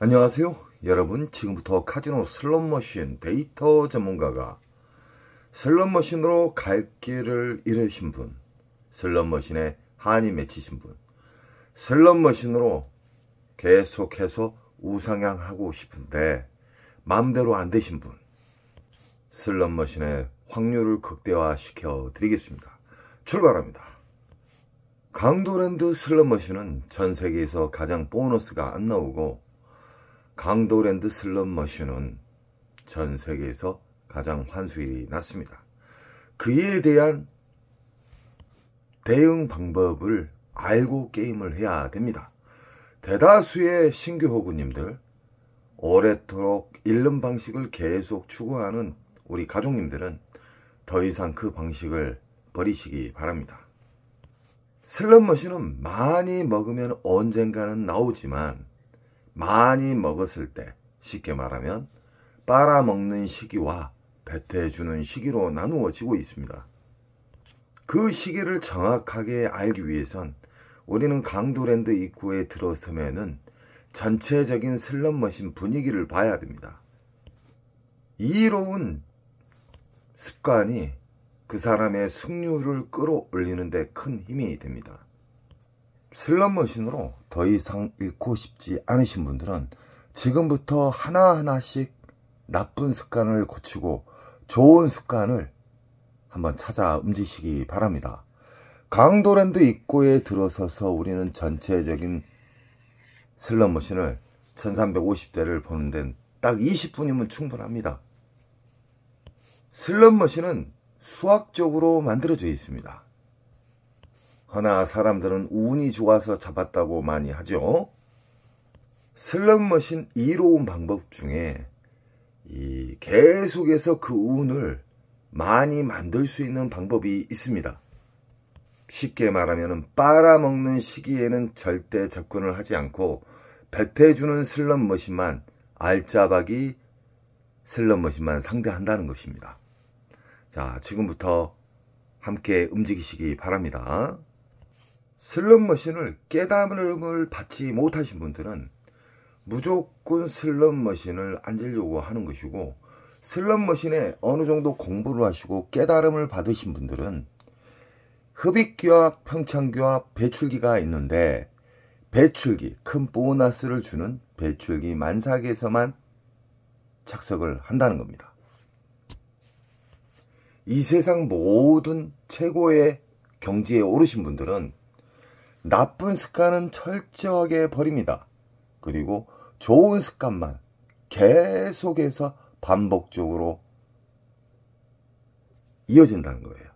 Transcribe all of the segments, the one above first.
안녕하세요. 여러분, 지금부터 카지노 슬롯머신 데이터 전문가가 슬롯머신으로 갈 길을 잃으신 분, 슬롯머신에 한이 맺히신 분, 슬롯머신으로 계속해서 우상향하고 싶은데 마음대로 안 되신 분, 슬롯머신의 확률을 극대화시켜 드리겠습니다. 출발합니다. 강도랜드 슬롯머신은 전 세계에서 가장 보너스가 안 나오고, 강도랜드 슬롯머신은 전 세계에서 가장 환수율이 낮습니다. 그에 대한 대응 방법을 알고 게임을 해야 됩니다. 대다수의 신규 호구님들, 오래도록 잃는 방식을 계속 추구하는 우리 가족님들은 더 이상 그 방식을 버리시기 바랍니다. 슬롯머신은 많이 먹으면 언젠가는 나오지만, 많이 먹었을 때, 쉽게 말하면 빨아먹는 시기와 배태해주는 시기로 나누어지고 있습니다. 그 시기를 정확하게 알기 위해선 우리는 강도랜드 입구에 들어서면은 전체적인 슬롯머신 분위기를 봐야 됩니다. 이로운 습관이 그 사람의 승률을 끌어올리는 데 큰 힘이 됩니다. 슬롯머신으로 더 이상 잃고 싶지 않으신 분들은 지금부터 하나하나씩 나쁜 습관을 고치고 좋은 습관을 한번 찾아 움직이시기 바랍니다. 강도랜드 입구에 들어서서 우리는 전체적인 슬롯머신을 1350대를 보는 데는 딱 20분이면 충분합니다. 슬롯머신은 수학적으로 만들어져 있습니다. 허나 사람들은 운이 좋아서 잡았다고 많이 하죠. 슬롯머신 이로운 방법 중에 계속해서 그 운을 많이 만들 수 있는 방법이 있습니다. 쉽게 말하면 빨아먹는 시기에는 절대 접근을 하지 않고 배태해주는 슬롯머신만, 알짜박이 슬롯머신만 상대한다는 것입니다. 자, 지금부터 함께 움직이시기 바랍니다. 슬롯머신을 깨달음을 받지 못하신 분들은 무조건 슬롯머신을 앉으려고 하는 것이고, 슬롯머신에 어느 정도 공부를 하시고 깨달음을 받으신 분들은 흡입기와 평창기와 배출기가 있는데, 배출기, 큰 보너스를 주는 배출기 만삭에서만 착석을 한다는 겁니다. 이 세상 모든 최고의 경지에 오르신 분들은 나쁜 습관은 철저하게 버립니다. 그리고 좋은 습관만 계속해서 반복적으로 이어진다는 거예요.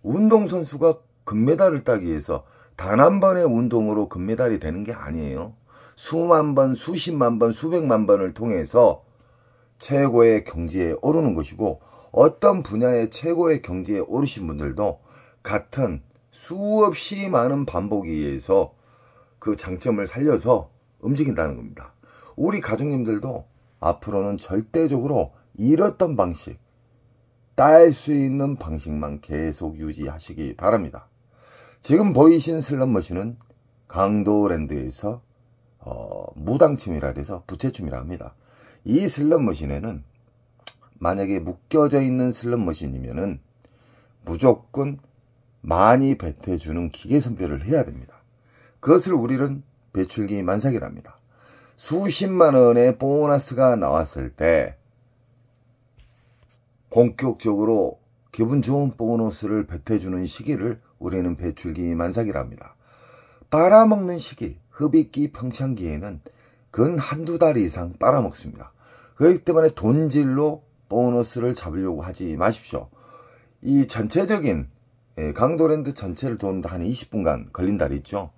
운동선수가 금메달을 따기 위해서 단 한 번의 운동으로 금메달이 되는 게 아니에요. 수만 번, 수십만 번, 수백만 번을 통해서 최고의 경지에 오르는 것이고, 어떤 분야의 최고의 경지에 오르신 분들도 같은 수없이 많은 반복에 의해서 그 장점을 살려서 움직인다는 겁니다. 우리 가족님들도 앞으로는 절대적으로 잃었던 방식, 딸 수 있는 방식만 계속 유지하시기 바랍니다. 지금 보이신 슬롯머신은 강도랜드에서 무당침이라 해서 부채춤이라 합니다. 이 슬롯머신에는 만약에 묶여져 있는 슬롯머신이면은 무조건 많이 배태해주는 기계 선별을 해야 됩니다. 그것을 우리는 배출기 만삭이랍니다. 수십만 원의 보너스가 나왔을 때 본격적으로 기분 좋은 보너스를 배태해주는 시기를 우리는 배출기 만삭이랍니다. 빨아먹는 시기, 흡입기, 평창기에는 근 한두 달 이상 빨아먹습니다. 그렇기 때문에 돈질로 보너스를 잡으려고 하지 마십시오. 이 전체적인 강도랜드 전체를 도는데 한 20분간 걸린다 그랬죠.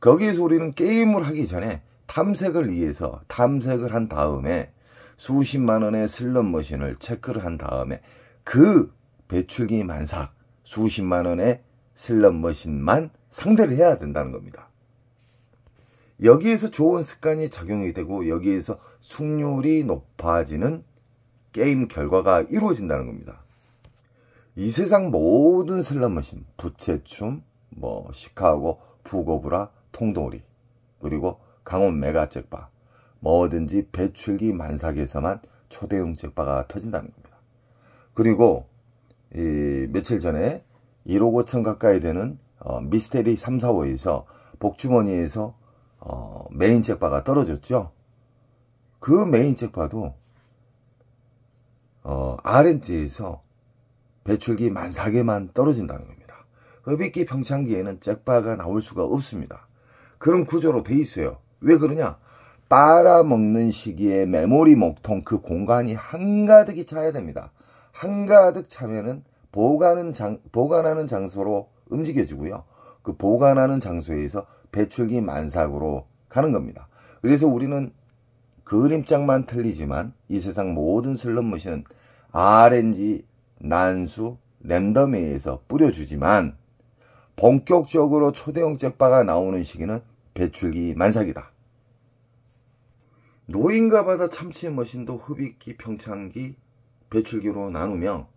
거기에서 우리는 게임을 하기 전에 탐색을 위해서 탐색을 한 다음에 수십만 원의 슬롯머신을 체크를 한 다음에 그 배출기 만삭 수십만 원의 슬롯머신만 상대를 해야 된다는 겁니다. 여기에서 좋은 습관이 작용이 되고 여기에서 승률이 높아지는 게임 결과가 이루어진다는 겁니다. 이 세상 모든 슬롯머신, 부채춤, 시카고, 푸고브라, 통돌이, 그리고 강원 메가잭바, 뭐든지 배출기 만삭에서만 초대형 잭바가 터진다는 겁니다. 그리고 며칠 전에 1억 5천 가까이 되는 미스테리 3, 4호에서 복주머니에서 메인 잭바가 떨어졌죠. 그 메인 잭바도 RNG에서 배출기 만삭에만 떨어진다는 겁니다. 흡입기 평창기에는 잭바가 나올 수가 없습니다. 그런 구조로 돼 있어요. 왜 그러냐? 빨아먹는 시기에 메모리 목통 그 공간이 한가득이 차야 됩니다. 한가득 차면은 보관하는 장소로 움직여지고요. 그 보관하는 장소에서 배출기 만삭으로 가는 겁니다. 그래서 우리는 그림짝만 틀리지만 이 세상 모든 슬롯머신은 RNG, 난수, 랜덤에서 뿌려주지만 본격적으로 초대형 잭바가 나오는 시기는 배출기 만삭이다. 노인가바다 참치 머신도 흡입기, 평창기, 배출기로 나누며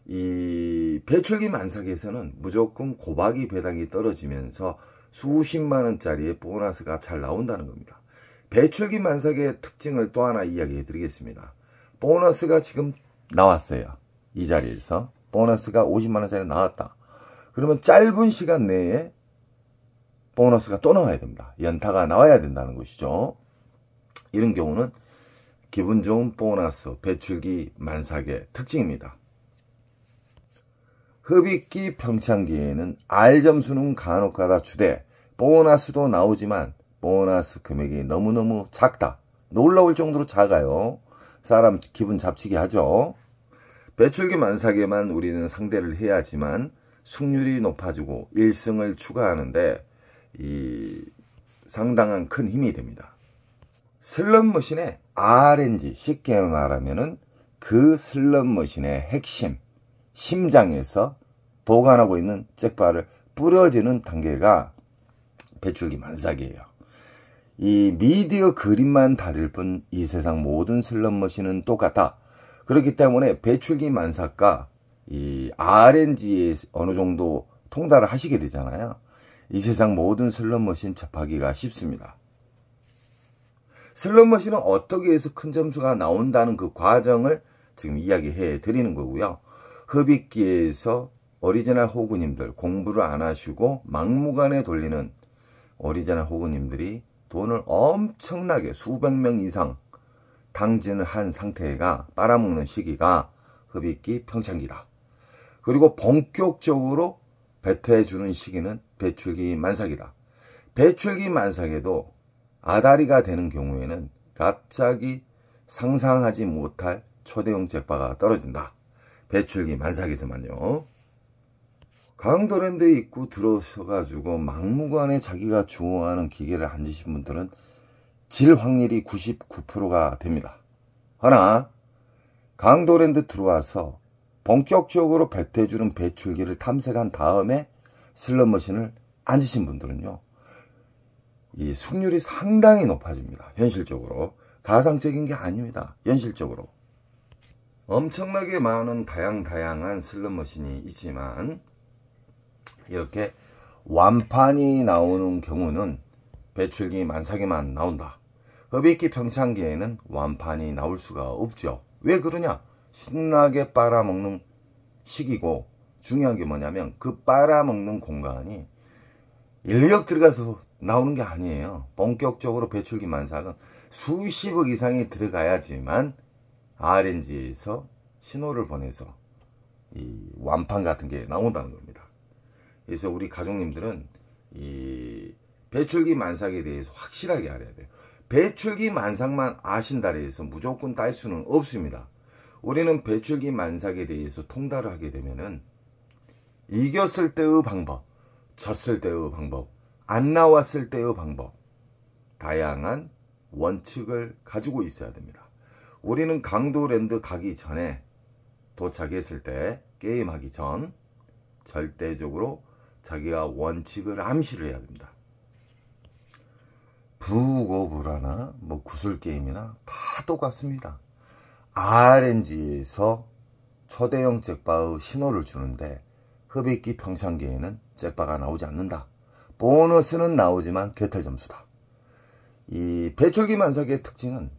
이 배출기 만삭에서는 무조건 고박이 배당이 떨어지면서 수십만 원짜리의 보너스가 잘 나온다는 겁니다. 배출기 만삭의 특징을 또 하나 이야기해 드리겠습니다. 보너스가 지금 나왔어요. 이 자리에서 보너스가 50만 원짜리 나왔다. 그러면 짧은 시간 내에 보너스가 또 나와야 됩니다. 연타가 나와야 된다는 것이죠. 이런 경우는 기분 좋은 보너스 배출기 만삭의 특징입니다. 흡입기 평창기에는 R점수는 간혹가다 주되 보너스도 나오지만 보너스 금액이 너무너무 작다. 놀라울 정도로 작아요. 사람 기분 잡치게 하죠. 배출기 만삭에만 우리는 상대를 해야지만 승률이 높아지고 1승을 추가하는데 상당한 큰 힘이 됩니다. 슬롯머신의 RNG, 쉽게 말하면은 그 슬롯머신의 핵심, 심장에서 보관하고 있는 잭바를 뿌려지는 단계가 배출기 만삭이에요. 이 미디어 그림만 다를 뿐 이 세상 모든 슬롯머신은 똑같다. 그렇기 때문에 배출기 만삭과 이 RNG에 어느 정도 통달을 하시게 되잖아요. 이 세상 모든 슬롯머신 접하기가 쉽습니다. 슬롯머신은 어떻게 해서 큰 점수가 나온다는 그 과정을 지금 이야기해 드리는 거고요. 흡입기에서 오리지널 호구님들 공부를 안 하시고 막무가내 돌리는 오리지널 호구님들이 돈을 엄청나게 수백 명 이상 당진을 한 상태가 빨아먹는 시기가 흡입기 평창기다. 그리고 본격적으로 배태해주는 시기는 배출기 만삭이다. 배출기 만삭에도 아다리가 되는 경우에는 갑자기 상상하지 못할 초대형 잭바가 떨어진다. 배출기 만삭에서만요. 강도랜드에 입구 들어서가지고 막무가내 자기가 좋아하는 기계를 앉으신 분들은 질 확률이 99%가 됩니다. 하나, 강도랜드 들어와서 본격적으로 배태해주는 배출기를 탐색한 다음에 슬롯머신을 앉으신 분들은요, 이 승률이 상당히 높아집니다. 현실적으로. 가상적인 게 아닙니다. 현실적으로. 엄청나게 많은 다양한 슬롯머신이 있지만 이렇게 완판이 나오는 경우는 배출기 만삭에만 나온다. 흡입기 평창기에는 완판이 나올 수가 없죠. 왜 그러냐? 신나게 빨아먹는 시기고 중요한 게 뭐냐면 그 빨아먹는 공간이 인력 들어가서 나오는 게 아니에요. 본격적으로 배출기 만삭은 수십억 이상이 들어가야지만 RNG에서 신호를 보내서 이 완판 같은 게 나온다는 겁니다. 그래서 우리 가족님들은 이 배출기 만삭에 대해서 확실하게 알아야 돼요. 배출기 만삭만 아신다 해서 무조건 딸 수는 없습니다. 우리는 배출기 만삭에 대해서 통달을 하게 되면은 이겼을 때의 방법, 졌을 때의 방법, 안 나왔을 때의 방법, 다양한 원칙을 가지고 있어야 됩니다. 우리는 강도랜드 가기 전에 도착했을 때 게임하기 전 절대적으로 자기가 원칙을 암시를 해야 됩니다. 북오브라나 뭐 구슬게임이나 다 똑같습니다. RNG에서 초대형 잭바의 신호를 주는데 흡입기 평창기에는 잭바가 나오지 않는다. 보너스는 나오지만 개털 점수다. 이 배출기 만삭의 특징은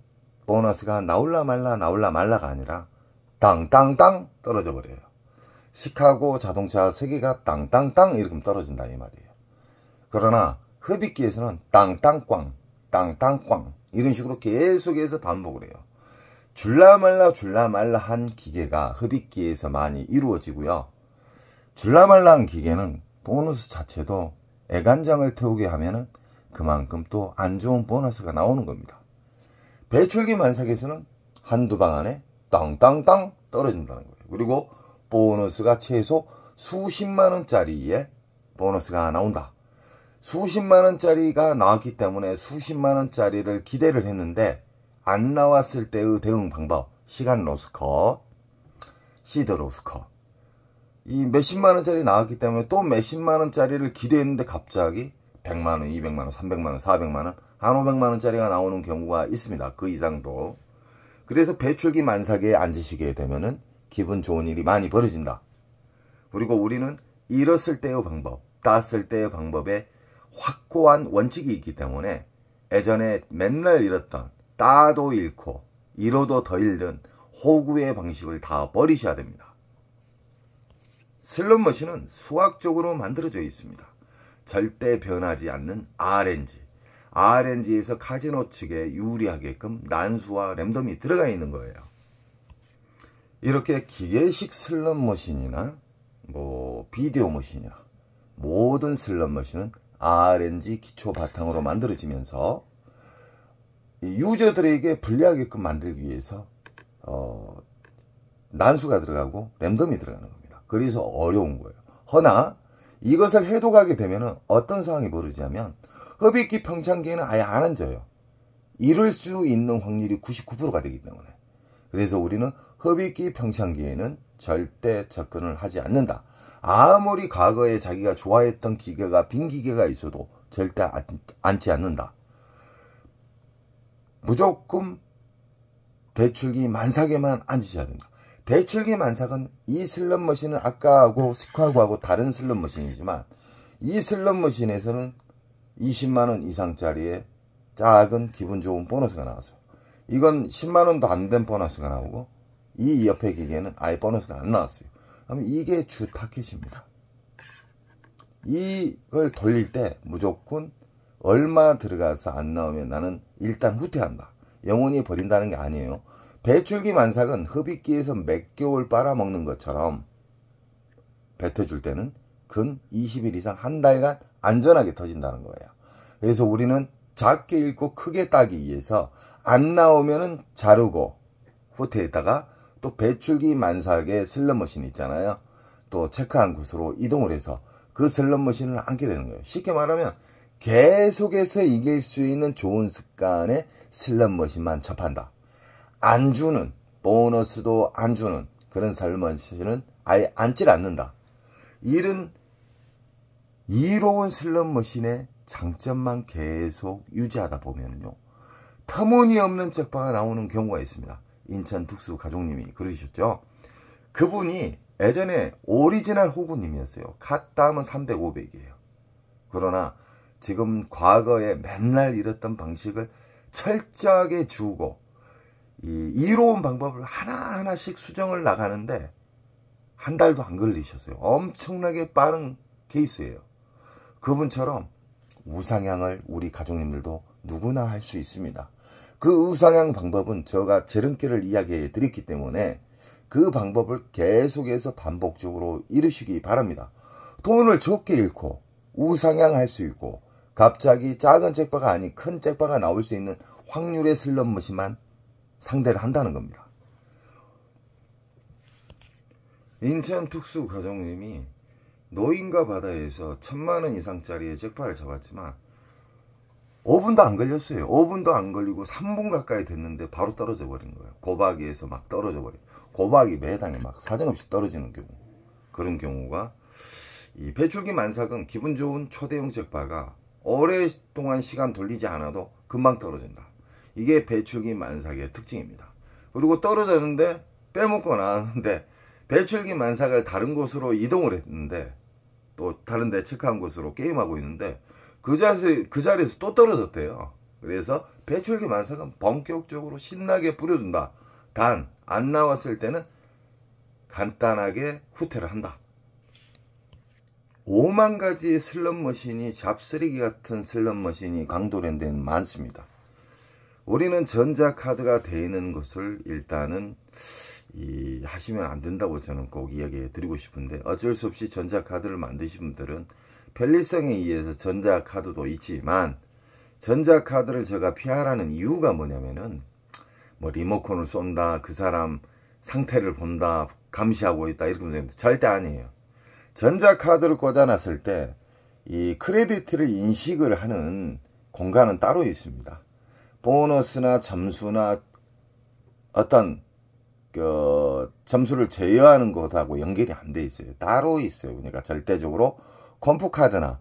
보너스가 나올라 말라가 아니라 땅땅땅 떨어져 버려요. 시카고 자동차 3개가 땅땅땅 이렇게 떨어진다 이 말이에요. 그러나 흡입기에서는 땅땅꽝 땅땅꽝 이런 식으로 계속해서 반복을 해요. 줄라말라 한 기계가 흡입기에서 많이 이루어지고요. 줄라말라한 기계는 보너스 자체도 애간장을 태우게 하면은 그만큼 또 안 좋은 보너스가 나오는 겁니다. 배출기 만삭에서는 한두 방 안에 땅땅땅 떨어진다는 거예요. 그리고 보너스가 최소 수십만원짜리의 보너스가 나온다. 수십만원짜리가 나왔기 때문에 수십만원짜리를 기대를 했는데 안 나왔을 때의 대응 방법, 시간 로스컷, 시드 로스컷. 이 몇십만원짜리 나왔기 때문에 또 몇십만원짜리를 기대했는데 갑자기 100만원, 200만원, 300만원, 400만원, 한 500만원짜리가 나오는 경우가 있습니다. 그 이상도. 그래서 배출기 만삭에 앉으시게 되면은 기분 좋은 일이 많이 벌어진다. 그리고 우리는 잃었을 때의 방법, 땄을 때의 방법에 확고한 원칙이 있기 때문에 예전에 맨날 잃었던 따도 잃고 잃어도 더 잃는 호구의 방식을 다 버리셔야 됩니다. 슬롯머신은 수학적으로 만들어져 있습니다. 절대 변하지 않는 RNG에서 카지노 측에 유리하게끔 난수와 랜덤이 들어가 있는 거예요. 이렇게 기계식 슬롯머신이나 비디오 머신이나 모든 슬롯머신은 RNG 기초 바탕으로 만들어지면서 유저들에게 불리하게끔 만들기 위해서 난수가 들어가고 랜덤이 들어가는 겁니다. 그래서 어려운 거예요. 허나 이것을 해독하게 되면 어떤 상황이 벌어지냐면 흡입기 평창기에는 아예 안 앉아요. 이룰 수 있는 확률이 99%가 되기 때문에. 그래서 우리는 흡입기 평창기에는 절대 접근을 하지 않는다. 아무리 과거에 자기가 좋아했던 기계가 빈 기계가 있어도 절대 앉지 않는다. 무조건 배출기 만삭에만 앉으셔야 된다. 배출기 만삭은 이 슬롯머신은 아까하고 시카고하고 다른 슬롯머신이지만 이 슬롯머신에서는 20만원 이상짜리의 작은 기분 좋은 보너스가 나왔어요. 이건 10만원도 안 된 보너스가 나오고 이 옆에 기계는 아예 보너스가 안 나왔어요. 그러면 이게 주 타켓입니다. 이걸 돌릴 때 무조건 얼마 들어가서 안 나오면 나는 일단 후퇴한다. 영원히 버린다는 게 아니에요. 배출기 만삭은 흡입기에서 몇 개월 빨아먹는 것처럼 뱉어줄 때는 근 20일 이상 한 달간 안전하게 터진다는 거예요. 그래서 우리는 작게 읽고 크게 따기 위해서 안 나오면은 자르고 후퇴했다가 또 배출기 만삭의 슬롯머신 있잖아요. 또 체크한 곳으로 이동을 해서 그 슬롯머신을 앉게 되는 거예요. 쉽게 말하면 계속해서 이길 수 있는 좋은 습관의 슬롯머신만 접한다. 안 주는, 보너스도 안 주는 그런 슬롯머신은 아예 앉질 않는다. 이런 이로운 슬롯머신의 장점만 계속 유지하다 보면요, 터무니없는 잭파가 나오는 경우가 있습니다. 인천 특수 가족님이 그러셨죠. 그분이 예전에 오리지널 호구님이었어요. 갔다 하면 300, 500이에요. 그러나 지금 과거에 맨날 잃었던 방식을 철저하게 주고 이 이로운 방법을 하나하나씩 수정을 나가는데 한 달도 안 걸리셨어요. 엄청나게 빠른 케이스예요. 그분처럼 우상향을 우리 가족님들도 누구나 할 수 있습니다. 그 우상향 방법은 제가 재른길을 이야기해 드렸기 때문에 그 방법을 계속해서 반복적으로 이루시기 바랍니다. 돈을 적게 잃고 우상향 할 수 있고 갑자기 작은 잭바가 아닌 큰 잭바가 나올 수 있는 확률의 슬롯머신만 상대를 한다는 겁니다. 인천 특수 가족님이 노인과 바다에서 1000만원 이상짜리의 잭파를 잡았지만 5분도 안 걸렸어요. 5분도 안 걸리고 3분 가까이 됐는데 바로 떨어져 버린 거예요. 고박이에서 막 떨어져 버려요. 고박이 매당에 막 사정없이 떨어지는 경우. 그런 경우가 이 배출기 만삭은 기분 좋은 초대형 잭파가 오랫동안 시간 돌리지 않아도 금방 떨어진다. 이게 배출기 만삭의 특징입니다. 그리고 떨어졌는데 빼먹고 나왔는데 배출기 만삭을 다른 곳으로 이동을 했는데 또 다른 데 체크한 곳으로 게임하고 있는데 그 자리에서 또 떨어졌대요. 그래서 배출기 만삭은 본격적으로 신나게 뿌려준다. 단 안 나왔을 때는 간단하게 후퇴를 한다. 5만 가지의 슬롯머신이 잡쓰레기 같은 슬롯머신이 강도랜드에는 많습니다. 우리는 전자카드가 되는 것을 일단은 하시면 안 된다고 저는 꼭 이야기해 드리고 싶은데, 어쩔 수 없이 전자카드를 만드신 분들은 편리성에 의해서 전자카드도 있지만, 전자카드를 제가 피하라는 이유가 뭐냐면은 뭐 리모컨을 쏜다, 그 사람 상태를 본다, 감시하고 있다, 이렇게 보면 절대 아니에요. 전자카드를 꽂아놨을 때 이 크레디트를 인식을 하는 공간은 따로 있습니다. 보너스나 점수나 어떤 점수를 제어하는 것하고 연결이 안 돼 있어요. 따로 있어요. 그러니까 절대적으로 컴프카드나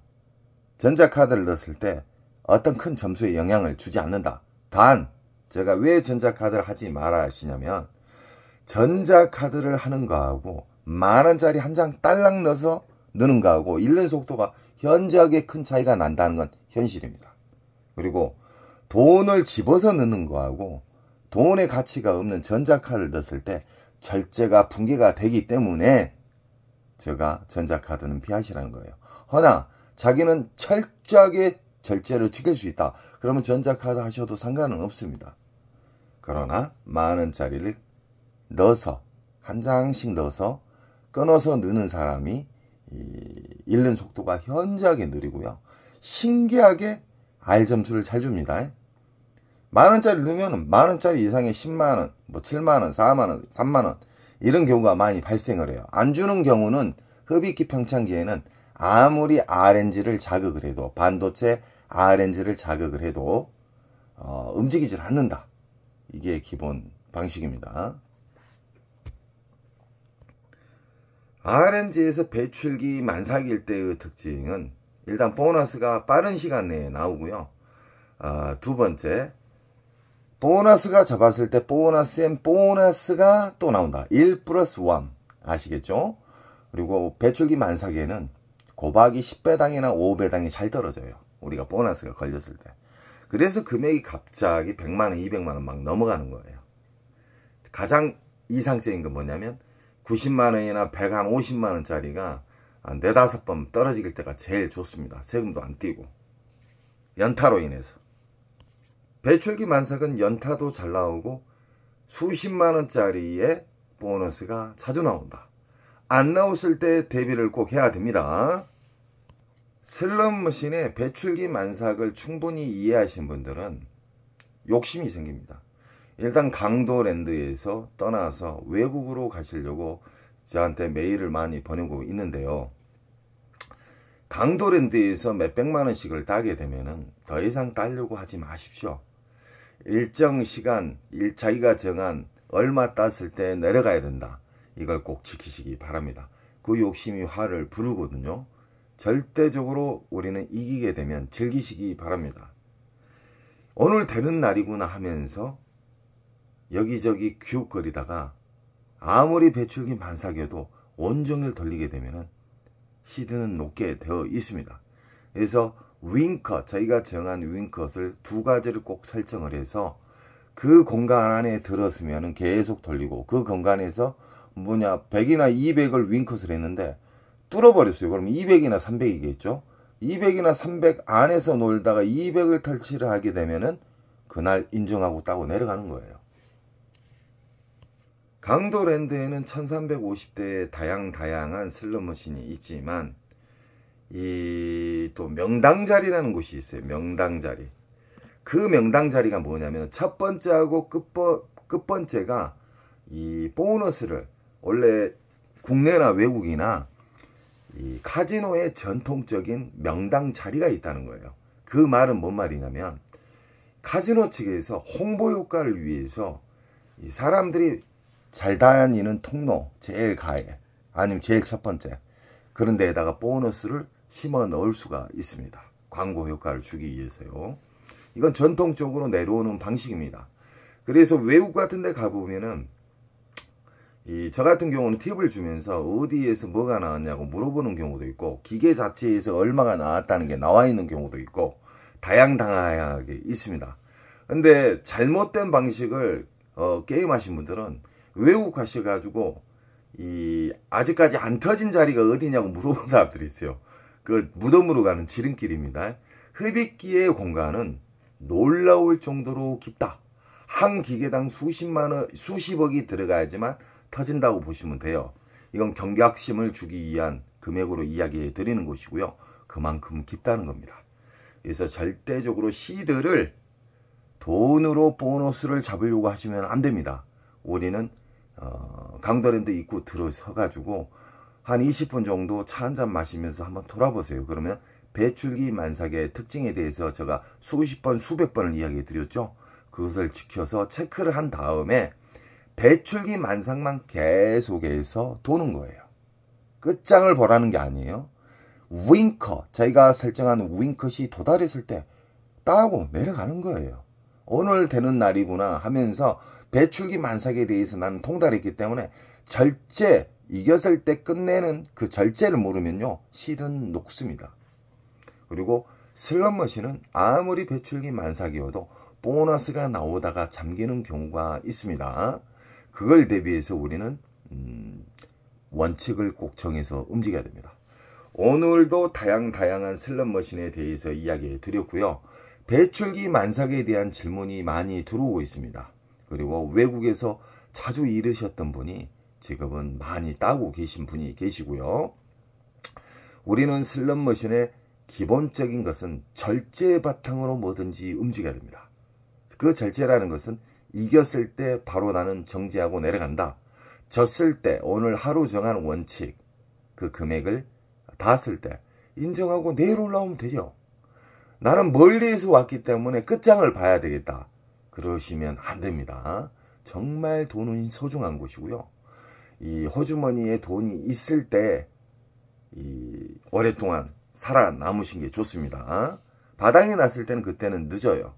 전자카드를 넣었을 때 어떤 큰 점수에 영향을 주지 않는다. 단 제가 왜 전자카드를 하지 마라 하시냐면, 전자카드를 하는 거하고 만원짜리 한 장 딸랑 넣어서 넣는 거하고 읽는 속도가 현저하게 큰 차이가 난다는 건 현실입니다. 그리고 돈을 집어서 넣는 거하고 돈의 가치가 없는 전자카드를 넣었을 때 절제가 붕괴가 되기 때문에 제가 전자카드는 피하시라는 거예요. 허나 자기는 철저하게 절제를 지킬 수 있다. 그러면 전자카드 하셔도 상관은 없습니다. 그러나 만원짜리를 넣어서 한 장씩 넣어서 끊어서 넣는 사람이 읽는 속도가 현저하게 느리고요. 신기하게 R 점수를 잘 줍니다. 만원짜리 넣으면 만원짜리 이상의 10만원, 뭐 7만원, 4만원, 3만원 이런 경우가 많이 발생을 해요. 안 주는 경우는 흡입기 평창기에는 아무리 RNG를 자극을 해도, 반도체 RNG를 자극을 해도 움직이질 않는다. 이게 기본 방식입니다. RNG에서 배출기 만삭일 때의 특징은 일단 보너스가 빠른 시간 내에 나오고요. 두 번째, 보너스가 잡았을 때 보너스엔 보너스가 또 나온다. 1 플러스 1 아시겠죠? 그리고 배출기 만삭에는 곱하기 10배당이나 5배당이 잘 떨어져요. 우리가 보너스가 걸렸을 때. 그래서 금액이 갑자기 100만원, 200만원 막 넘어가는 거예요. 가장 이상적인 건 뭐냐면 90만원이나 150만원짜리가 4, 5번 떨어질 때가 제일 좋습니다. 세금도 안 띄고. 연타로 인해서. 배출기 만삭은 연타도 잘 나오고 수십만원짜리의 보너스가 자주 나온다. 안 나왔을 때 대비를 꼭 해야 됩니다. 슬롯머신의 배출기 만삭을 충분히 이해하신 분들은 욕심이 생깁니다. 일단 강도랜드에서 떠나서 외국으로 가시려고 저한테 메일을 많이 보내고 있는데요. 강도랜드에서 몇백만원씩을 따게 되면은 더 이상 따려고 하지 마십시오. 일정 시간, 자기가 정한 얼마 땄을 때 내려가야 된다. 이걸 꼭 지키시기 바랍니다. 그 욕심이 화를 부르거든요. 절대적으로 우리는 이기게 되면 즐기시기 바랍니다. 오늘 되는 날이구나 하면서 여기저기 기웃거리다가 아무리 배출기 만삭여도 온종일 돌리게 되면 시드는 높게 되어 있습니다. 그래서 윙컷, 저희가 정한 윙컷을 2가지를 꼭 설정을 해서 그 공간 안에 들었으면 계속 돌리고, 그 공간에서 100이나 200을 윙컷을 했는데 뚫어버렸어요. 그럼 200이나 300이겠죠. 200이나 300 안에서 놀다가 200을 탈취를 하게 되면은 그날 인정하고 따고 내려가는 거예요. 강도랜드에는 1350대의 다양한 슬롯머신이 있지만 또 명당자리라는 곳이 있어요. 명당자리. 그 명당자리가 뭐냐면 첫 번째하고 끝번째가 이 보너스를, 원래 국내나 외국이나 이 카지노의 전통적인 명당 자리가 있다는 거예요. 그 말은 뭔 말이냐면 카지노 측에서 홍보 효과를 위해서 이 사람들이 잘 다니는 통로 제일 가에, 아니면 제일 첫 번째 그런 데에다가 보너스를 심어 넣을 수가 있습니다. 광고 효과를 주기 위해서요. 이건 전통적으로 내려오는 방식입니다. 그래서 외국 같은 데 가보면은 저 같은 경우는 팁을 주면서 어디에서 뭐가 나왔냐고 물어보는 경우도 있고, 기계 자체에서 얼마가 나왔다는 게 나와 있는 경우도 있고, 다양다양하게 있습니다. 근데 잘못된 방식을 게임하신 분들은 외국 가셔가지고 아직까지 안 터진 자리가 어디냐고 물어본 사람들이 있어요. 그 무덤으로 가는 지름길입니다. 흡입기의 공간은 놀라울 정도로 깊다. 한 기계당 수십억이 들어가야지만 터진다고 보시면 돼요. 이건 경각심을 주기 위한 금액으로 이야기해 드리는 것이고요. 그만큼 깊다는 겁니다. 그래서 절대적으로 시드를 돈으로 보너스를 잡으려고 하시면 안 됩니다. 우리는 강도랜드 입구 들어서 가지고 한 20분 정도 차 한잔 마시면서 한번 돌아보세요. 그러면 배출기 만삭의 특징에 대해서 제가 수십 번 수백 번을 이야기해 드렸죠. 그것을 지켜서 체크를 한 다음에 배출기 만삭만 계속해서 도는 거예요. 끝장을 보라는 게 아니에요. 윙커, 저희가 설정한 윙컷이 도달했을 때 따고 내려가는 거예요. 오늘 되는 날이구나 하면서 배출기 만삭에 대해서 나는 통달했기 때문에 절제, 이겼을 때 끝내는 그 절제를 모르면요, 시드는 녹습니다. 그리고 슬롯머신은 아무리 배출기 만삭이어도 보너스가 나오다가 잠기는 경우가 있습니다. 그걸 대비해서 우리는 원칙을 꼭 정해서 움직여야 됩니다. 오늘도 다양한 슬롯머신에 대해서 이야기해 드렸고요. 배출기 만삭에 대한 질문이 많이 들어오고 있습니다. 그리고 외국에서 자주 잃으셨던 분이 지금은 많이 따고 계신 분이 계시고요. 우리는 슬롯머신의 기본적인 것은 절제 바탕으로 뭐든지 움직여야 됩니다. 그 절제라는 것은 이겼을 때 바로 나는 정지하고 내려간다. 졌을 때 오늘 하루 정한 원칙, 그 금액을 닿았을 때 인정하고 내일 올라오면 되죠. 나는 멀리에서 왔기 때문에 끝장을 봐야 되겠다. 그러시면 안 됩니다. 정말 돈은 소중한 것이고요. 이 호주머니에 돈이 있을 때 오랫동안 살아남으신 게 좋습니다. 바닥이 났을 때는 그때는 늦어요.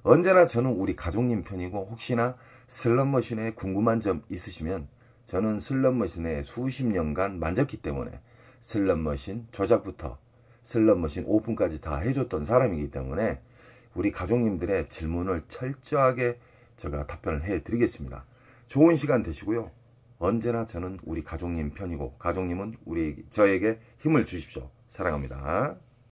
언제나 저는 우리 가족님 편이고, 혹시나 슬롯머신에 궁금한 점 있으시면 저는 슬롯머신에 수십 년간 만졌기 때문에 슬롯머신 조작부터 슬롯머신 오픈까지 다 해줬던 사람이기 때문에 우리 가족님들의 질문을 철저하게 제가 답변을 해드리겠습니다. 좋은 시간 되시고요. 언제나 저는 우리 가족님 편이고, 가족님은 저에게 힘을 주십시오. 사랑합니다.